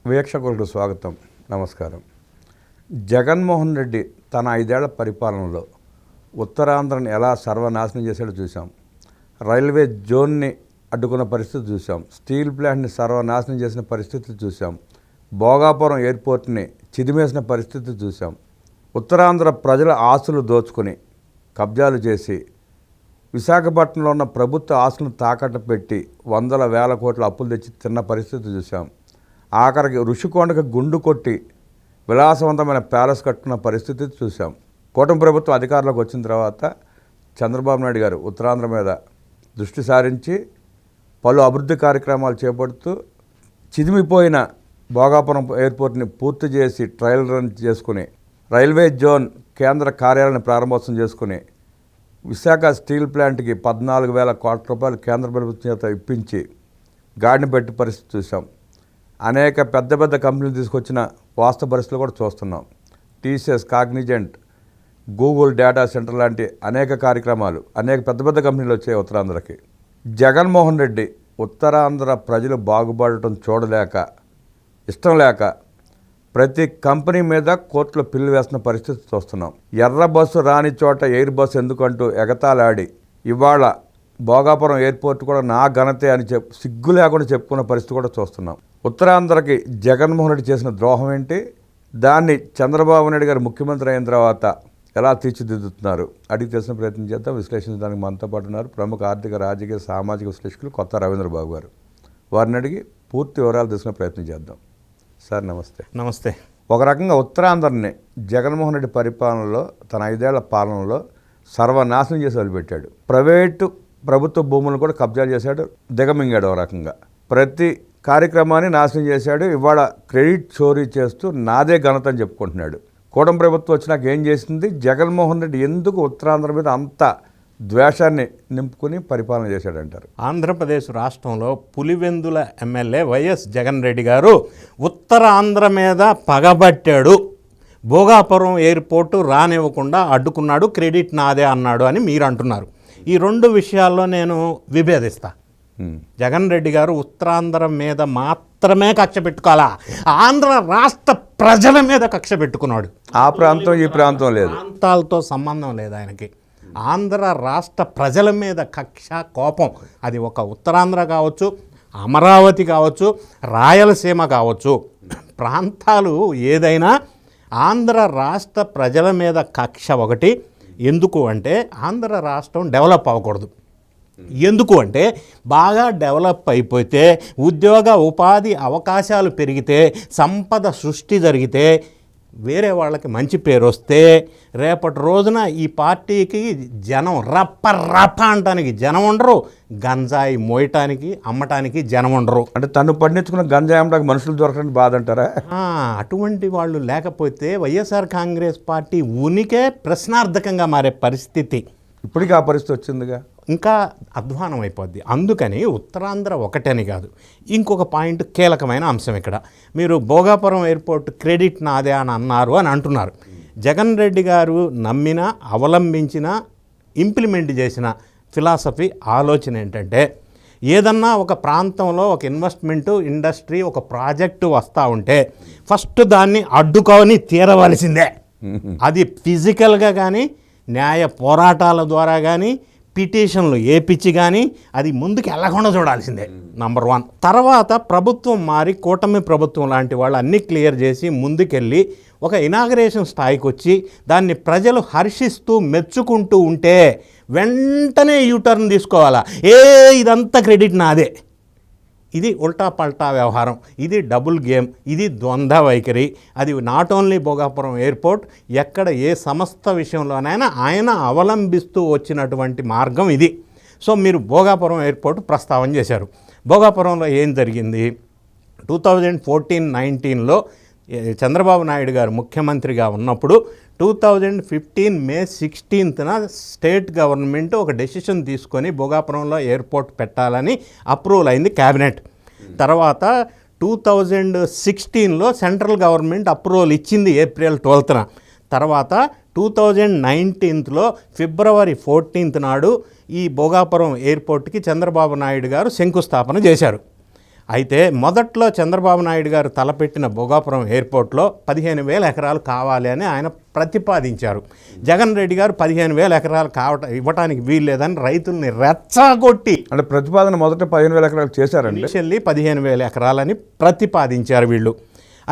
వీక్షకులకు స్వాగతం, నమస్కారం. జగన్మోహన్ రెడ్డి తన 5 ఏళ్ల పరిపాలనలో ఉత్తరాంధ్రను ఎలా సర్వనాశనం చేశాడో చూసాం. రైల్వే జోన్ని అడ్డుకున్న పరిస్థితి చూసాం. స్టీల్ ప్లాంట్ని సర్వనాశనం చేసిన పరిస్థితి చూసాం. భోగాపురం ఎయిర్పోర్ట్ని చిదిమేసిన పరిస్థితి చూసాం. ఉత్తరాంధ్ర ప్రజల ఆస్తులు దోచుకొని కబ్జాలు చేసి విశాఖపట్నంలో ఉన్న ప్రభుత్వ ఆస్తులను తాకట్టు పెట్టి వందల వేల కోట్ల అప్పులు తెచ్చి తిన్న పరిస్థితి చూసాం. ఆఖరికి ఋషికొండకు గుండు కొట్టి విలాసవంతమైన ప్యాలెస్ కట్టుకున్న పరిస్థితి చూసాం. కూటమి ప్రభుత్వం అధికారంలోకి వచ్చిన తర్వాత చంద్రబాబు నాయుడు గారు ఉత్తరాంధ్ర మీద దృష్టి సారించి పలు అభివృద్ధి కార్యక్రమాలు చేపడుతూ చిదిమిపోయిన భోగాపురం ఎయిర్పోర్ట్ని పూర్తి చేసి ట్రయల్ రన్ చేసుకుని రైల్వే జోన్ కేంద్ర కార్యాలయాన్ని ప్రారంభోత్సవం చేసుకుని విశాఖ స్టీల్ ప్లాంట్కి 14,000 కోట్ల రూపాయలు కేంద్ర ప్రభుత్వం చేత ఇప్పించి గాడిని పెట్టి పరిస్థితి చూసాం. అనేక పెద్ద పెద్ద కంపెనీలు తీసుకొచ్చిన వాస్తవ పరిస్థితులు కూడా చూస్తున్నాం. TCS, Cognizant, Google data centre లాంటి అనేక కార్యక్రమాలు, అనేక పెద్ద పెద్ద కంపెనీలు వచ్చాయి ఉత్తరాంధ్రకి. జగన్మోహన్ రెడ్డి ఉత్తరాంధ్ర ప్రజలు బాగుపడటం చూడలేక, ఇష్టం లేక ప్రతి కంపెనీ మీద కోర్టులో పిల్లు వేస్తున్న పరిస్థితి చూస్తున్నాం. ఎర్ర బస్సు రాని చోట ఎయిర్ బస్సు ఎందుకంటూ ఎగతాలాడి ఇవాళ భోగాపురం ఎయిర్పోర్ట్ కూడా నా ఘనతే అని సిగ్గు లేకుండా చెప్పుకున్న పరిస్థితి కూడా చూస్తున్నాం. ఉత్తరాంధ్రకి జగన్మోహన్ రెడ్డి చేసిన ద్రోహం ఏంటి, దాన్ని చంద్రబాబు నాయుడు గారు ముఖ్యమంత్రి అయిన తర్వాత ఎలా తీర్చిదిద్దుతున్నారు అడిగి తెలిసిన ప్రయత్నం చేద్దాం. విశ్లేషించడానికి మనతో పాటు ఉన్నారు ప్రముఖ ఆర్థిక, రాజకీయ, సామాజిక విశ్లేషకులు కొత్త రవీంద్రబాబు గారు. వారిని అడిగి పూర్తి వివరాలు తీసుకునే ప్రయత్నం చేద్దాం. సార్ నమస్తే. నమస్తే. ఒక రకంగా ఉత్తరాంధ్రని జగన్మోహన్ రెడ్డి పరిపాలనలో, తన 5 ఏళ్ల పాలనలో సర్వనాశనం చేసి వదిలిపెట్టాడు. ప్రైవేటు ప్రభుత్వ భూములను కూడా కబ్జా చేశాడు, దిగమింగాడు. ఒక రకంగా ప్రతి కార్యక్రమాన్ని నాశనం చేశాడు. ఇవాళ క్రెడిట్ చోరీ చేస్తూ నాదే ఘనత అని చెప్పుకుంటున్నాడు. కూటమి ప్రభుత్వం వచ్చినాక ఏం చేసింది, జగన్మోహన్ రెడ్డి ఎందుకు ఉత్తరాంధ్ర మీద అంత ద్వేషాన్ని నింపుకుని పరిపాలన చేశాడంటారు? ఆంధ్రప్రదేశ్ రాష్ట్రంలో పులివెందుల ఎమ్మెల్యే వైఎస్ జగన్ రెడ్డి గారు ఉత్తరాంధ్ర మీద పగబట్టాడు, భోగాపురం ఎయిర్పోర్టు రానివ్వకుండా అడ్డుకున్నాడు, క్రెడిట్ నాదే అన్నాడు అని మీరు అంటున్నారు. ఈ 2 విషయాల్లో నేను విభేదిస్తా. జగన్ రెడ్డి గారు ఉత్తరాంధ్ర మీద మాత్రమే కక్ష పెట్టుకోవాలా, ఆంధ్ర రాష్ట్ర ప్రజల మీద కక్ష పెట్టుకున్నాడు. ఆ ప్రాంతం ఈ ప్రాంతం లేదు, ప్రాంతాలతో సంబంధం లేదు ఆయనకి. ఆంధ్ర రాష్ట్ర ప్రజల మీద కక్ష, కోపం. అది ఒక ఉత్తరాంధ్ర కావచ్చు, అమరావతి కావచ్చు, రాయలసీమ కావచ్చు, ప్రాంతాలు ఏదైనా ఆంధ్ర రాష్ట్ర ప్రజల మీద కక్ష ఒకటి. ఎందుకు అంటే ఆంధ్ర రాష్ట్రం డెవలప్ అవ్వకూడదు. ఎందుకు అంటే బాగా డెవలప్ అయిపోతే, ఉద్యోగ ఉపాధి అవకాశాలు పెరిగితే, సంపద సృష్టి జరిగితే, వేరే వాళ్ళకి మంచి పేరు వస్తే, రేపటి రోజున ఈ పార్టీకి జనం రప్ప అనటానికి జనం ఉండరు, గంజాయి మోయటానికి అమ్మటానికి జనం ఉండరు. అంటే తను పండించుకున్న గంజాయి అమ్మడానికి మనుషులు దొరకడానికి బాధ అంటారా? అటువంటి వాళ్ళు లేకపోతే వైఎస్ఆర్ కాంగ్రెస్ పార్టీ ఉనికే ప్రశ్నార్థకంగా మారే పరిస్థితి. ఇప్పటికీ ఆ పరిస్థితి వచ్చిందిగా, ఇంకా అధ్వానం అయిపోద్ది. అందుకని ఉత్తరాంధ్ర ఒకటని కాదు, ఇంకొక పాయింట్ కీలకమైన అంశం ఇక్కడ. మీరు భోగాపురం ఎయిర్పోర్ట్ క్రెడిట్ నాదే అని అన్నారు అని అంటున్నారు. జగన్ రెడ్డి గారు నమ్మిన, అవలంబించిన, ఇంప్లిమెంట్ చేసిన ఫిలాసఫీ, ఆలోచన ఏంటంటే, ఏదన్నా ఒక ప్రాంతంలో ఒక ఇన్వెస్ట్మెంటు, ఇండస్ట్రీ, ఒక ప్రాజెక్టు వస్తూ ఉంటే ఫస్ట్ దాన్ని అడ్డుకొని తీరవలసిందే. అది ఫిజికల్గా కానీ, న్యాయ పోరాటాల ద్వారా కానీ, పిటిషన్లు ఏపిచ్చి కానీ అది ముందుకు వెళ్ళకుండా చూడాల్సిందే. నంబర్ 1. తర్వాత ప్రభుత్వం మారి కూటమి ప్రభుత్వం లాంటి వాళ్ళు అన్నీ క్లియర్ చేసి ముందుకెళ్ళి ఒక ఇనాగరేషన్ స్థాయికి వచ్చి దాన్ని ప్రజలు హర్షిస్తూ మెచ్చుకుంటూ ఉంటే వెంటనే యూటర్న్ తీసుకోవాలా, ఇదంతా క్రెడిట్ నాదే. ఇది ఉల్టా పల్టా వ్యవహారం, ఇది డబుల్ గేమ్, ఇది ద్వంద్వ వైఖరి. అది నాట్ ఓన్లీ భోగాపురం ఎయిర్పోర్ట్, ఎక్కడ ఏ సంస్థ విషయంలోనైనా ఆయన అవలంబిస్తూ వచ్చినటువంటి మార్గం ఇది. సో మీరు భోగాపురం ఎయిర్పోర్ట్ ప్రస్తావన చేశారు. భోగాపురంలో ఏం జరిగింది? 2014-19లో చంద్రబాబు నాయుడు గారు ముఖ్యమంత్రిగా ఉన్నప్పుడు 2015 మే 16న స్టేట్ గవర్నమెంట్ ఒక డెసిషన్ తీసుకొని భోగాపురంలో ఎయిర్పోర్ట్ పెట్టాలని అప్రూవల్ అయింది క్యాబినెట్. తర్వాత 2016లో సెంట్రల్ గవర్నమెంట్ అప్రూవల్ ఇచ్చింది ఏప్రిల్ 12న. తర్వాత 2019లో ఫిబ్రవరి 14th నాడు ఈ భోగాపురం ఎయిర్పోర్ట్కి చంద్రబాబు నాయుడు గారు శంకుస్థాపన చేశారు. అయితే మొదట్లో చంద్రబాబు నాయుడు గారు తలపెట్టిన భోగాపురం ఎయిర్పోర్ట్లో 15,000 ఎకరాలు కావాలి అని ఆయన ప్రతిపాదించారు. జగన్ రెడ్డి గారు 15,000 ఎకరాలు ఇవ్వడానికి వీల్లేదని రైతుల్ని రెచ్చగొట్టి, అంటే ప్రతిపాదన మొదట 15,000 ఎకరాలు చేశారండి. ఇనిషియల్లీ 15,000 ఎకరాలని ప్రతిపాదించారు వీళ్ళు.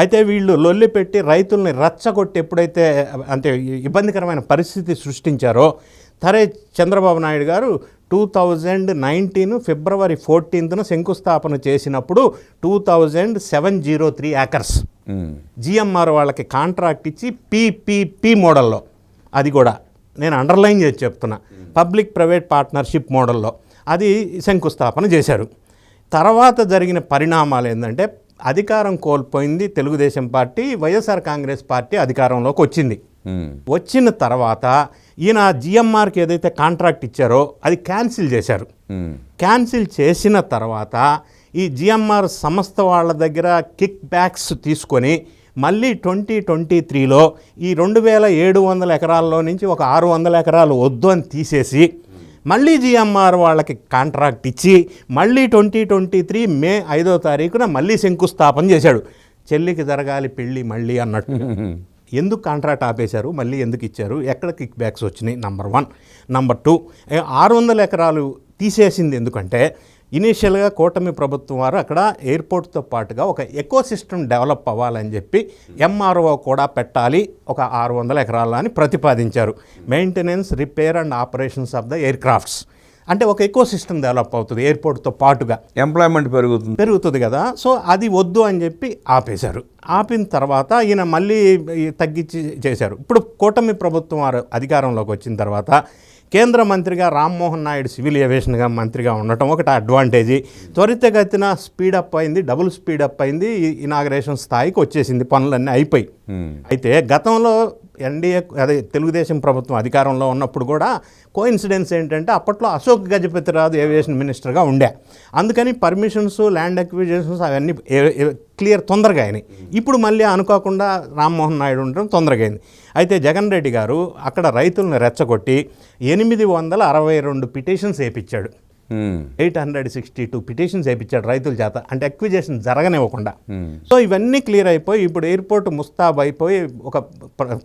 అయితే వీళ్ళు లొల్లి పెట్టి రైతుల్ని రెచ్చగొట్టి ఎప్పుడైతే అంటే ఇబ్బందికరమైన పరిస్థితి సృష్టించారో, సరే చంద్రబాబు నాయుడు గారు 2019 ఫిబ్రవరి 14న శంకుస్థాపన చేసినప్పుడు 2,703 ఏకర్స్ జిఎంఆర్ వాళ్ళకి కాంట్రాక్ట్ ఇచ్చి పీపీపీ మోడల్లో, అది కూడా నేను అండర్లైన్ చేసి చెప్తున్నా, పబ్లిక్ ప్రైవేట్ పార్ట్నర్షిప్ మోడల్లో అది శంకుస్థాపన చేశారు. తర్వాత జరిగిన పరిణామాలు ఏంటంటే అధికారం కోల్పోయింది తెలుగుదేశం పార్టీ, వైఎస్ఆర్ కాంగ్రెస్ పార్టీ అధికారంలోకి వచ్చింది. వచ్చిన తర్వాత ఈయన జిఎంఆర్కి ఏదైతే కాంట్రాక్ట్ ఇచ్చారో అది క్యాన్సిల్ చేశారు. క్యాన్సిల్ చేసిన తర్వాత ఈ జిఎంఆర్ సంస్థ వాళ్ళ దగ్గర కిక్ బ్యాక్స్ తీసుకొని మళ్ళీ 2023లో ఈ 2,700 ఎకరాల్లో నుంచి ఒక 600 ఎకరాలు వద్దు అని తీసేసి మళ్ళీ జిఎంఆర్ వాళ్ళకి కాంట్రాక్ట్ ఇచ్చి మళ్ళీ 2023 మే 5వ తారీఖున మళ్ళీ శంకుస్థాపన చేశాడు. చెల్లికి జరగాలి పెళ్ళి మళ్ళీ అన్నట్టు. ఎందుకు కాంట్రాక్ట్ ఆపేశారు, మళ్ళీ ఎందుకు ఇచ్చారు, ఎక్కడ కిక్ బ్యాక్స్ వచ్చినాయి, నంబర్ 1. నంబర్ 2, 600 ఎకరాలు తీసేసింది ఎందుకంటే ఇనీషియల్గా కూటమి ప్రభుత్వం వారు అక్కడ ఎయిర్పోర్ట్తో పాటుగా ఒక ఎకోసిస్టమ్ డెవలప్ అవ్వాలని చెప్పి ఎంఆర్ఓ కూడా పెట్టాలి, ఒక 600 ఎకరాల అని ప్రతిపాదించారు. Maintenance, repair and operations of the air crafts, అంటే ఒక ఎకోసిస్టమ్ డెవలప్ అవుతుంది ఎయిర్పోర్ట్తో పాటుగా, ఎంప్లాయ్మెంట్ పెరుగుతుంది కదా. సో అది వద్దు అని చెప్పి ఆపేశారు. ఆపిన తర్వాత ఈయన మళ్ళీ తగ్గించి చేశారు. ఇప్పుడు కూటమి ప్రభుత్వం వారు అధికారంలోకి వచ్చిన తర్వాత కేంద్ర మంత్రిగా రామ్మోహన్ నాయుడు సివిల్ ఏవియేషన్గా మంత్రిగా ఉండటం ఒకటి అడ్వాంటేజీ. త్వరితగతిన స్పీడప్ అయింది, డబుల్ స్పీడప్ అయింది, ఇనాగరేషన్ స్థాయికి వచ్చేసింది, పనులన్నీ అయిపోయి. అయితే గతంలో ఎన్డీఏ అదే తెలుగుదేశం ప్రభుత్వం అధికారంలో ఉన్నప్పుడు కూడా కోఇన్సిడెన్స్ ఏంటంటే అప్పట్లో అశోక్ గజపతిరాజు ఏవియేషన్ మినిస్టర్గా ఉండే, అందుకని పర్మిషన్స్, ల్యాండ్ అక్విజిషన్స్ అవన్నీ క్లియర్ తొందరగా అయినాయి. ఇప్పుడు మళ్ళీ అనుకోకుండా రామ్మోహన్ నాయుడు ఉండడం తొందరగా అయింది. అయితే జగన్ రెడ్డి గారు అక్కడ రైతులను రెచ్చగొట్టి 862 పిటిషన్స్ వేయించాడు. 862 పిటిషన్స్ వేయించాడు రైతుల చేత, అంటే అక్విజిషన్ జరగనివ్వకుండా. సో ఇవన్నీ క్లియర్ అయిపోయి ఇప్పుడు ఎయిర్పోర్ట్ ముస్తాబ్ అయిపోయి ఒక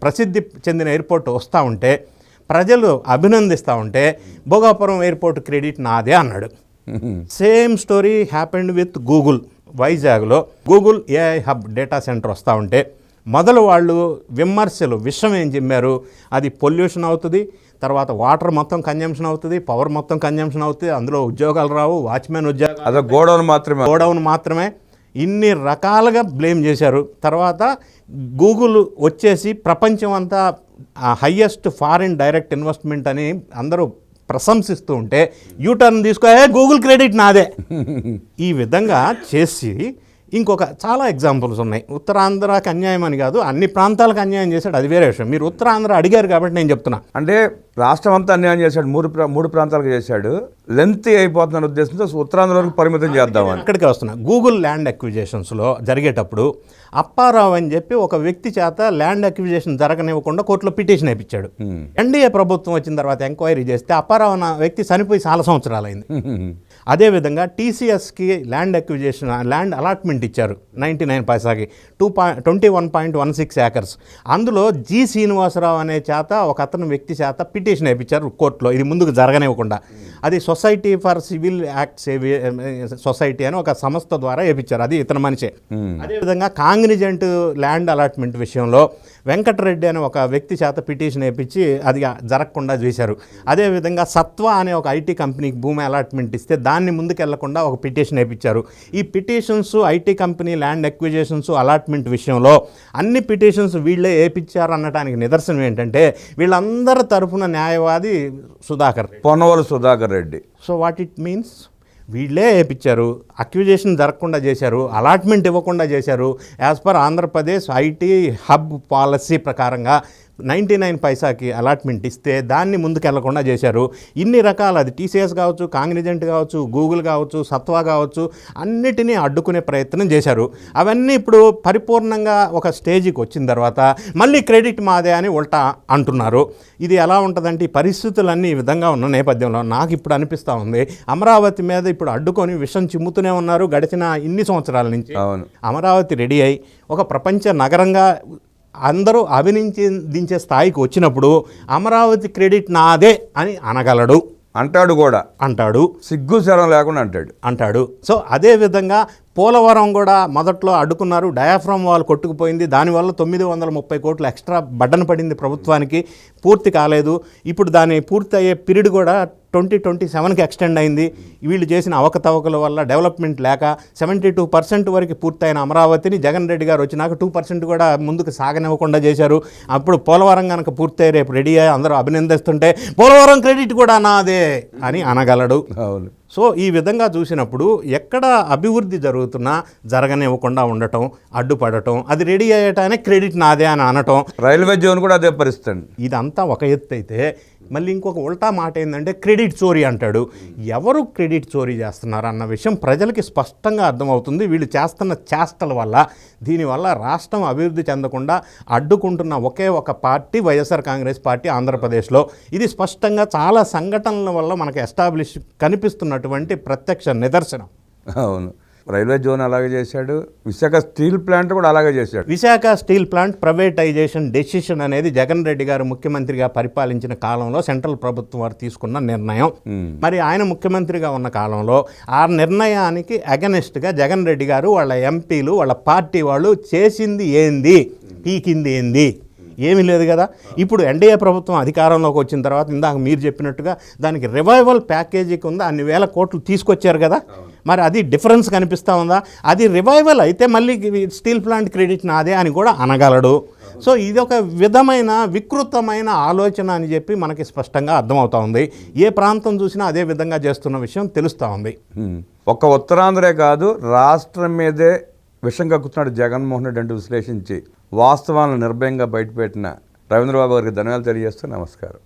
ప్రసిద్ధి చెందిన ఎయిర్పోర్ట్ వస్తూ ఉంటే, ప్రజలు అభినందిస్తూ ఉంటే భోగాపురం ఎయిర్పోర్ట్ క్రెడిట్ నాదే అన్నాడు. Same story happened with Google. వైజాగ్లో Google AI hub data centre వస్తూ ఉంటే మొదలు వాళ్ళు విమర్శలు, విషయం ఏం చెప్పారు, అది పొల్యూషన్ అవుతుంది, తర్వాత వాటర్ మొత్తం కన్జంప్షన్ అవుతుంది, పవర్ మొత్తం కన్జంప్షన్ అవుతుంది, అందులో ఉద్యోగాలు రావు, వాచ్మెన్ ఉద్యోగాలు, అదే గోడౌన్ మాత్రమే ఇన్ని రకాలుగా బ్లేమ్ చేశారు. తర్వాత గూగుల్ వచ్చేసి ప్రపంచం అంతా హయ్యెస్ట్ ఫారిన్ డైరెక్ట్ ఇన్వెస్ట్మెంట్ అని అందరూ ప్రశంసిస్తూ ఉంటే యూటర్న్ తీసుకో, గూగుల్ క్రెడిట్ నాదే. ఈ విధంగా చేసి ఇంకొక చాలా ఎగ్జాంపుల్స్ ఉన్నాయి. ఉత్తరాంధ్రకి అన్యాయం అని కాదు, అన్ని ప్రాంతాలకు అన్యాయం చేశాడు, అది వేరే విషయం. మీరు ఉత్తరాంధ్ర అడిగారు కాబట్టి నేను చెప్తున్నా. అంటే రాష్ట్రం అంతా అన్యాయం చేశాడు, మూడు ప్రాంతాలకు చేశాడు. లెంత్ అయిపోతున్న ఉద్దేశంతో ఉత్తరాంధ్రలోకి పరిమితం చేద్దామని ఇక్కడికి వస్తున్నా. గూగుల్ ల్యాండ్ అక్విజిషన్స్లో జరిగేటప్పుడు అప్పారావు అని చెప్పి ఒక వ్యక్తి చేత ల్యాండ్ అక్విజిషన్ జరగనివ్వకుండా కోర్టులో పిటిషన్ వేయించాడు. ఎన్డీఏ ప్రభుత్వం వచ్చిన తర్వాత ఎంక్వైరీ చేస్తే అప్పారావు అన్న వ్యక్తి చనిపోయి చాలా సంవత్సరాలు అయింది. అదేవిధంగా టీసీఎస్కి ల్యాండ్ అక్విజిషన్, ల్యాండ్ అలాట్మెంట్ ఇచ్చారు 99 పైసాకి 21.16 ఏకర్స్. అందులో జి శ్రీనివాసరావు అనే చేత ఒక అతను వ్యక్తి చేత పిటిషన్ వేయించారు కోర్టులో, ఇది ముందుకు జరగనివ్వకుండా. అది society for civil acts society అని ఒక సంస్థ ద్వారా వేయించారు, అది ఇతని మనిషే. అదేవిధంగా కాంగ్నిజెంట్ ల్యాండ్ అలాట్మెంట్ విషయంలో వెంకటరెడ్డి అనే ఒక వ్యక్తి చేత పిటిషన్ వేయించి అది జరగకుండా చేశారు. అదేవిధంగా సత్వ అనే ఒక ఐటీ కంపెనీకి భూమి అలాట్మెంట్ ఇస్తే దాన్ని ముందుకెళ్లకుండా ఒక పిటిషన్ వేయించారు. ఈ petitions, IT company land acquisitions, allotment విషయంలో అన్ని పిటిషన్స్ వీళ్ళే వేయించారు అనడానికి నిదర్శనం ఏంటంటే వీళ్ళందరి తరఫున న్యాయవాది Ponnavolu Sudhakar Reddy. So what it means, వీళ్ళే వేయించారు, అక్విజిషన్ జరగకుండా చేశారు, అలాట్మెంట్ ఇవ్వకుండా చేశారు. As per Andhra Pradesh IT hub policy ప్రకారంగా 99 పైసాకి అలాట్మెంట్ ఇస్తే దాన్ని ముందుకెళ్లకుండా చేశారు. ఇన్ని రకాల అది టీసీఎస్ కావచ్చు, కాంగ్నిజెంట్ కావచ్చు, గూగుల్ కావచ్చు, సత్వా కావచ్చు, అన్నిటినీ అడ్డుకునే ప్రయత్నం చేశారు. అవన్నీ ఇప్పుడు పరిపూర్ణంగా ఒక స్టేజ్కి వచ్చిన తర్వాత మళ్ళీ క్రెడిట్ మాదే అని ఉల్టా అంటున్నారు. ఇది ఎలా ఉంటుందంటే ఈ పరిస్థితులన్నీ ఈ విధంగా ఉన్న నేపథ్యంలో నాకు ఇప్పుడు అనిపిస్తూ ఉంది, అమరావతి మీద ఇప్పుడు అడ్డుకొని విషం చిమ్ముతూనే ఉన్నారు గడిచిన ఇన్ని సంవత్సరాల నుంచి. అమరావతి రెడీ అయి ఒక ప్రపంచ నగరంగా అందరూ అభినందించే స్థాయికి వచ్చినప్పుడు అమరావతి క్రెడిట్ నాదే అని అనగలడు, అంటాడు కూడా, అంటాడు, సిగ్గు శరం లేకుండా అంటాడు. సో అదేవిధంగా పోలవరం కూడా మొదట్లో అడ్డుకున్నారు, డయాఫ్రామ్ వాల్ కొట్టుకుపోయింది, దానివల్ల 930 కోట్లు ఎక్స్ట్రా బడ్డన పడింది ప్రభుత్వానికి, పూర్తి కాలేదు. ఇప్పుడు దాని పూర్తి అయ్యే పీరియడ్ కూడా 2027కి ఎక్స్టెండ్ అయింది. వీళ్ళు చేసిన అవకతవకల వల్ల డెవలప్మెంట్ లేక 72% వరకు పూర్తయిన అమరావతిని జగన్ రెడ్డి గారు వచ్చినాక 2% కూడా ముందుకు సాగనివ్వకుండా చేశారు. అప్పుడు పోలవరం కనుక పూర్తయి రేపు రెడీ అయ్యి అందరూ అభినందిస్తుంటే పోలవరం క్రెడిట్ కూడా నాదే అని అనగలడు. సో ఈ విధంగా చూసినప్పుడు ఎక్కడ అభివృద్ధి జరుగుతున్నా జరగనివ్వకుండా ఉండటం, అడ్డుపడటం, అది రెడీ అయ్యటానికి క్రెడిట్ నాదే అని అనటం, రైల్వే జోన్ కూడా అదే పరిస్థితి. ఇదంతా ఒక ఎత్తు అయితే మళ్ళీ ఇంకొక ఉల్టా మాట ఏంటంటే క్రెడిట్ చోరీ అంటాడు. ఎవరు క్రెడిట్ చోరీ చేస్తున్నారు అన్న విషయం ప్రజలకి స్పష్టంగా అర్థమవుతుంది. వీళ్ళు చేస్తున్న చేష్టల వల్ల, దీనివల్ల రాష్ట్రం అభివృద్ధి చెందకుండా అడ్డుకుంటున్న ఒకే ఒక పార్టీ వైఎస్ఆర్ కాంగ్రెస్ పార్టీ ఆంధ్రప్రదేశ్లో. ఇది స్పష్టంగా చాలా సంఘటనల వల్ల మనకు ఎస్టాబ్లిష్ కనిపిస్తున్నటువంటి ప్రత్యక్ష నిదర్శనం. అవును, రైల్వే జోన్ అలాగే చేశాడు, విశాఖ స్టీల్ ప్లాంట్ కూడా అలాగే చేశాడు. Visakha steel plant privatisation decision అనేది జగన్ రెడ్డి గారు ముఖ్యమంత్రిగా పరిపాలించిన కాలంలో సెంట్రల్ ప్రభుత్వం వారు తీసుకున్న నిర్ణయం. మరి ఆయన ముఖ్యమంత్రిగా ఉన్న కాలంలో ఆ నిర్ణయానికి అగెనిస్ట్గా జగన్ రెడ్డి గారు, వాళ్ళ ఎంపీలు, వాళ్ళ పార్టీ వాళ్ళు చేసింది ఏంది, పీకింది ఏంది? ఏమీ లేదు కదా. ఇప్పుడు ఎన్డీఏ ప్రభుత్వం అధికారంలోకి వచ్చిన తర్వాత ఇందాక మీరు చెప్పినట్టుగా దానికి రివైవల్ ప్యాకేజీకి ఉందా అన్ని వేల కోట్లు తీసుకొచ్చారు కదా. మరి అది డిఫరెన్స్ కనిపిస్తూ ఉందా? అది రివైవల్ అయితే మళ్ళీ స్టీల్ ప్లాంట్ క్రెడిట్ నాదే అని కూడా అనగలడు. సో ఇది ఒక విధమైన వికృతమైన ఆలోచన అని చెప్పి మనకి స్పష్టంగా అర్థమవుతా ఉంది. ఏ ప్రాంతం చూసినా అదే విధంగా చేస్తున్న విషయం తెలుస్తూ ఉంది. ఒక్క ఉత్తరాంధ్రే కాదు, రాష్ట్రం మీదే విషం కక్కుతున్నాడు జగన్మోహన్ రెడ్డి అంటూ విశ్లేషించి వాస్తవాలను నిర్భయంగా బయటపెట్టిన రవీంద్రబాబు గారికి ధన్యవాదాలు తెలియజేస్తూ నమస్కారం.